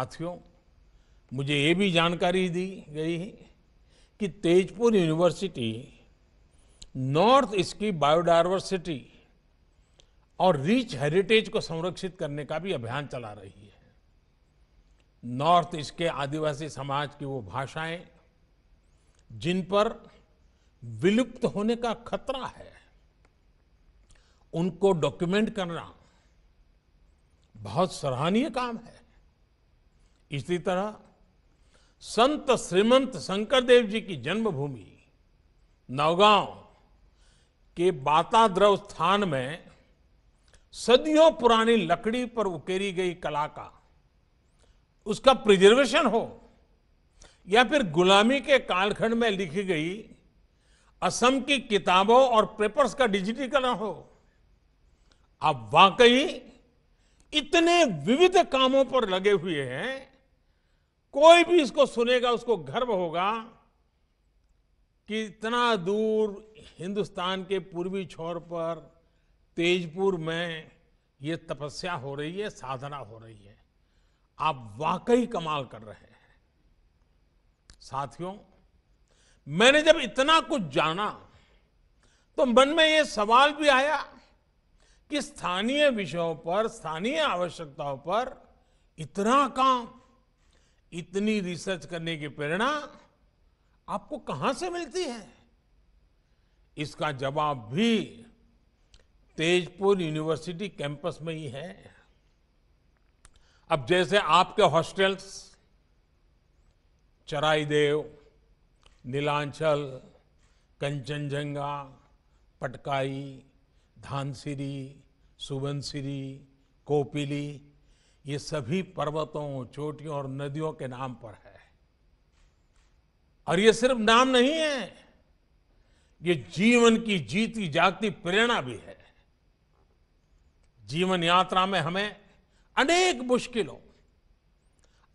साथियों, मुझे ये भी जानकारी दी गई है कि तेजपुर यूनिवर्सिटी नॉर्थ ईस्ट की बायोडायवर्सिटी और रिच हेरिटेज को संरक्षित करने का भी अभियान चला रही है। नॉर्थ ईस्ट के आदिवासी समाज की वो भाषाएं जिन पर विलुप्त होने का खतरा है, उनको डॉक्यूमेंट करना बहुत सराहनीय काम है। इसी तरह संत श्रीमंत शंकरदेव जी की जन्मभूमि नौगांव के बाताद्रव स्थान में सदियों पुरानी लकड़ी पर उकेरी गई कला का उसका प्रिजर्वेशन हो, या फिर गुलामी के कालखंड में लिखी गई असम की किताबों और पेपर्स का डिजिटीकरण हो, आप वाकई इतने विविध कामों पर लगे हुए हैं। कोई भी इसको सुनेगा उसको गर्व होगा कि इतना दूर हिंदुस्तान के पूर्वी छोर पर तेजपुर में ये तपस्या हो रही है, साधना हो रही है। आप वाकई कमाल कर रहे हैं। साथियों, मैंने जब इतना कुछ जाना तो मन में ये सवाल भी आया कि स्थानीय विषयों पर, स्थानीय आवश्यकताओं पर इतना काम, इतनी रिसर्च करने की प्रेरणा आपको कहां से मिलती है? इसका जवाब भी तेजपुर यूनिवर्सिटी कैंपस में ही है। अब जैसे आपके हॉस्टल्स चराईदेव, नीलांचल, कंचनजंगा, पटकाई, धानसिरी, सुबनसिरी, कोपिली, ये सभी पर्वतों, चोटियों और नदियों के नाम पर है। और ये सिर्फ नाम नहीं है, ये जीवन की जीती जागती प्रेरणा भी है। जीवन यात्रा में हमें अनेक मुश्किलों,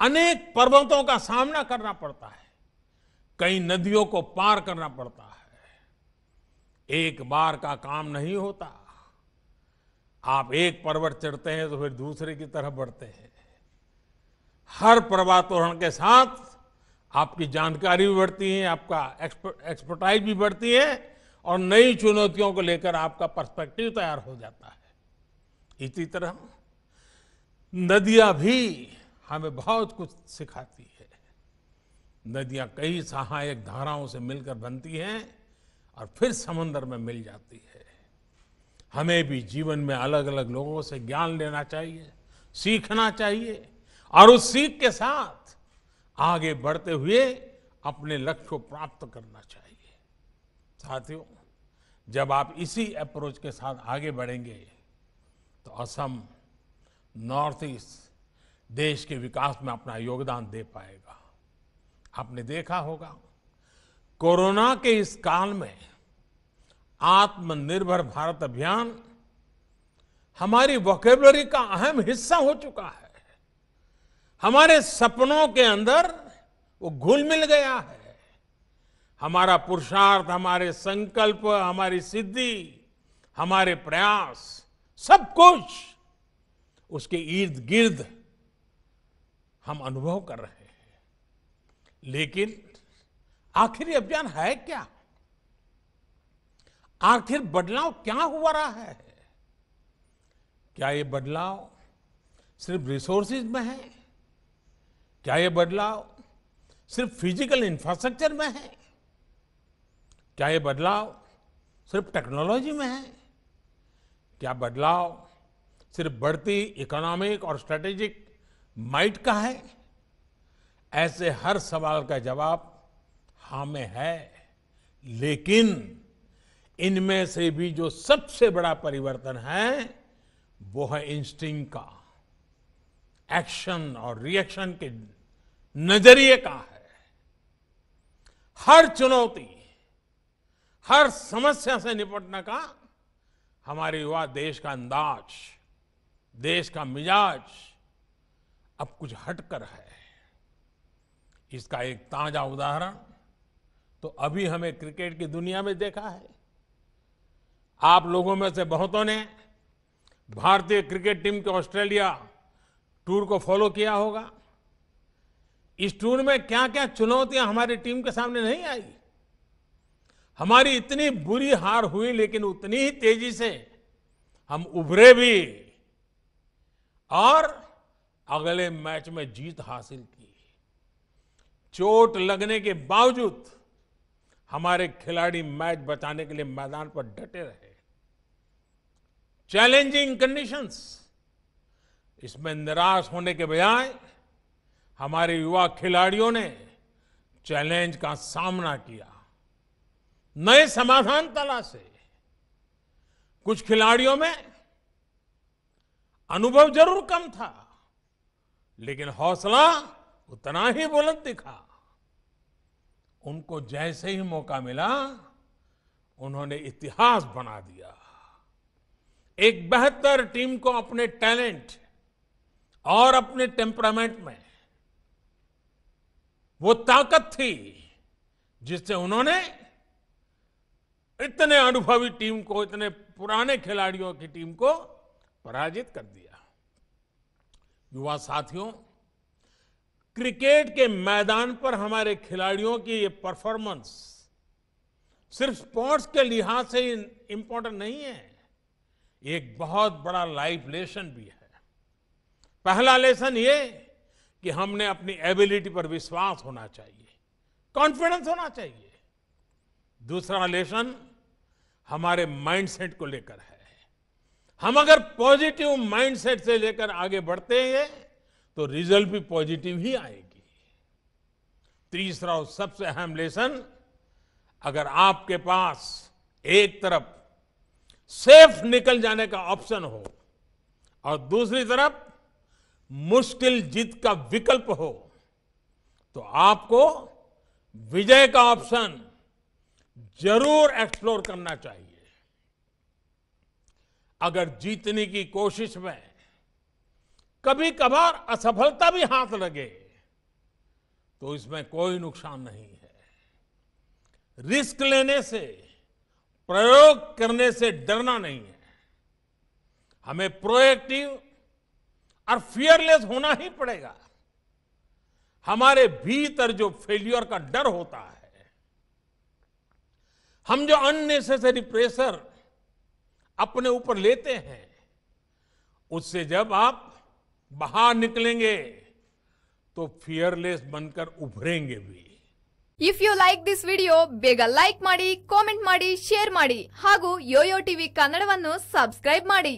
अनेक पर्वतों का सामना करना पड़ता है, कई नदियों को पार करना पड़ता है। एक बार का काम नहीं होता। आप एक पर्वत चढ़ते हैं तो फिर दूसरे की तरफ बढ़ते हैं। हर पर्वतारोहण के साथ आपकी जानकारी भी बढ़ती है, आपका एक्सपर्टाइज भी बढ़ती है और नई चुनौतियों को लेकर आपका पर्सपेक्टिव तैयार हो जाता है। इसी तरह नदियां भी हमें बहुत कुछ सिखाती है। नदियां कई सहायक धाराओं से मिलकर बनती हैं और फिर समंदर में मिल जाती है। हमें भी जीवन में अलग अलग लोगों से ज्ञान लेना चाहिए, सीखना चाहिए और उस सीख के साथ आगे बढ़ते हुए अपने लक्ष्य को प्राप्त करना चाहिए। साथियों, जब आप इसी अप्रोच के साथ आगे बढ़ेंगे तो असम, नॉर्थ ईस्ट देश के विकास में अपना योगदान दे पाएगा। आपने देखा होगा, कोरोना के इस काल में आत्मनिर्भर भारत अभियान हमारी वोकैबुलरी का अहम हिस्सा हो चुका है। हमारे सपनों के अंदर वो घुल मिल गया है। हमारा पुरुषार्थ, हमारे संकल्प, हमारी सिद्धि, हमारे प्रयास, सब कुछ उसके इर्द गिर्द हम अनुभव कर रहे हैं। लेकिन आखिर ये अभियान है क्या? आखिर बदलाव क्या हुआ रहा है? क्या ये बदलाव सिर्फ रिसोर्सेज में है? क्या ये बदलाव सिर्फ फिजिकल इंफ्रास्ट्रक्चर में है? क्या ये बदलाव सिर्फ टेक्नोलॉजी में है? क्या बदलाव सिर्फ बढ़ती इकोनॉमिक और स्ट्रेटेजिक माइट का है? ऐसे हर सवाल का जवाब हाँ में है। लेकिन इनमें से भी जो सबसे बड़ा परिवर्तन है वो है इंस्टिंक्ट का, एक्शन और रिएक्शन के नजरिए का है। हर चुनौती, हर समस्या से निपटने का हमारे युवा देश का अंदाज, देश का मिजाज अब कुछ हटकर है। इसका एक ताजा उदाहरण तो अभी हमें क्रिकेट की दुनिया में देखा है। आप लोगों में से बहुतों ने भारतीय क्रिकेट टीम के ऑस्ट्रेलिया टूर को फॉलो किया होगा। इस टूर में क्या क्या चुनौतियां हमारी टीम के सामने नहीं आई। हमारी इतनी बुरी हार हुई, लेकिन उतनी ही तेजी से हम उभरे भी और अगले मैच में जीत हासिल की। चोट लगने के बावजूद हमारे खिलाड़ी मैच बचाने के लिए मैदान पर डटे रहे। चैलेंजिंग कंडीशंस, इसमें निराश होने के बजाय हमारे युवा खिलाड़ियों ने चैलेंज का सामना किया, नए समाधान तलाशे। कुछ खिलाड़ियों में अनुभव जरूर कम था, लेकिन हौसला उतना ही बुलंद दिखा। उनको जैसे ही मौका मिला, उन्होंने इतिहास बना दिया। एक बेहतर टीम को अपने टैलेंट और अपने टेम्परामेंट में वो ताकत थी जिससे उन्होंने इतने अनुभवी टीम को, इतने पुराने खिलाड़ियों की टीम को पराजित कर दिया। युवा साथियों, क्रिकेट के मैदान पर हमारे खिलाड़ियों की ये परफॉर्मेंस सिर्फ स्पोर्ट्स के लिहाज से इंपॉर्टेंट नहीं है, एक बहुत बड़ा लाइफ लेसन भी है। पहला लेसन ये कि हमने अपनी एबिलिटी पर विश्वास होना चाहिए, कॉन्फिडेंस होना चाहिए। दूसरा लेसन हमारे माइंडसेट को लेकर है। हम अगर पॉजिटिव माइंडसेट से लेकर आगे बढ़ते हैं तो रिजल्ट भी पॉजिटिव ही आएगी। तीसरा और सबसे अहम लेसन, अगर आपके पास एक तरफ सेफ निकल जाने का ऑप्शन हो और दूसरी तरफ मुश्किल जीत का विकल्प हो, तो आपको विजय का ऑप्शन जरूर एक्सप्लोर करना चाहिए। अगर जीतने की कोशिश में कभी कभार असफलता भी हाथ लगे तो इसमें कोई नुकसान नहीं है। रिस्क लेने से, प्रयोग करने से डरना नहीं है। हमें प्रोएक्टिव और फियरलेस होना ही पड़ेगा। हमारे भीतर जो फेल्यूर का डर होता है, हम जो अननेसेसरी प्रेशर अपने ऊपर लेते हैं, उससे जब आप बाहर निकलेंगे तो फियरलेस बनकर उभरेंगे भी। If you like this video ಬೇಗ ಲೈಕ್ ಮಾಡಿ, ಕಾಮೆಂಟ್ ಮಾಡಿ, ಶೇರ್ ಮಾಡಿ ಹಾಗೂ ಯೋಯೋ ಟಿವಿ ಕನ್ನಡವನ್ನು ಸಬ್ಸ್ಕ್ರೈಬ್ ಮಾಡಿ।